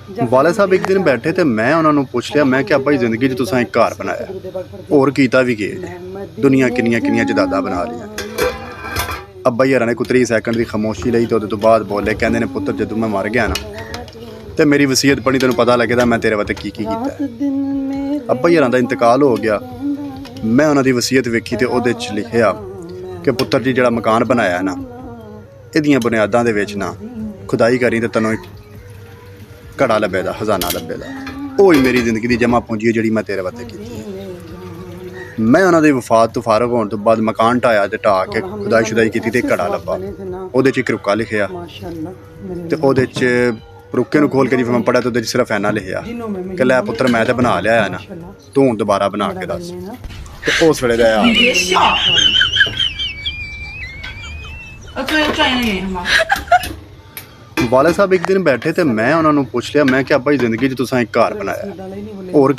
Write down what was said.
वाले साहब एक दिन बैठे तो मैं उन्होंने पूछ लिया, मैं क्या भाई जिंदगी च तुसां एक घर बनाया और कीता भी के दुनिया किनियां किनियां जदादा बना लियां। अब्बा यार ने कोई 30 सैकंड की खामोशी लई तो तो बाद बोले, कहंदे ने पुत्र जदों मैं मर गया ना तो मेरी वसीयत पढ़ी तेन पता लगेगा मैं तेरे वास्ते की कीता है। अब्बा यार का इंतकाल हो गया, मैं उन्होंने वसीयत वेखी तो उहदे च लिखिया कि पुत्र जी जिहड़ा मकान बनाया ना इहदियां बुनियादां दे विच ना खुदाई करी तो तैनूं घड़ा लभेगा, खजाना लभेगा। वही मेरी जिंदगी की जमा पूंजी है जिहड़ी मैं तेरे वास्ते की है। मैं उन्होंने वफात तो फारग होने तो बाद मकान ढाया तो ढा के खुदाई शुदाई की तो घड़ा लभा, वो एक रुक्का लिखिया तो वो रुके नूं खोल के जी मैं पढ़ा तो सिर्फ ऐना लिखिया कि लै पुत्र मैं तो बना लिया ना, तू हुण दोबारा बना के दस। तो उस वेले दा वाले साहब एक दिन बैठे तो मैं उन्होंने पूछ लिया, मैं क्या भाई जिंदगी च तुसां एक घर बनाया और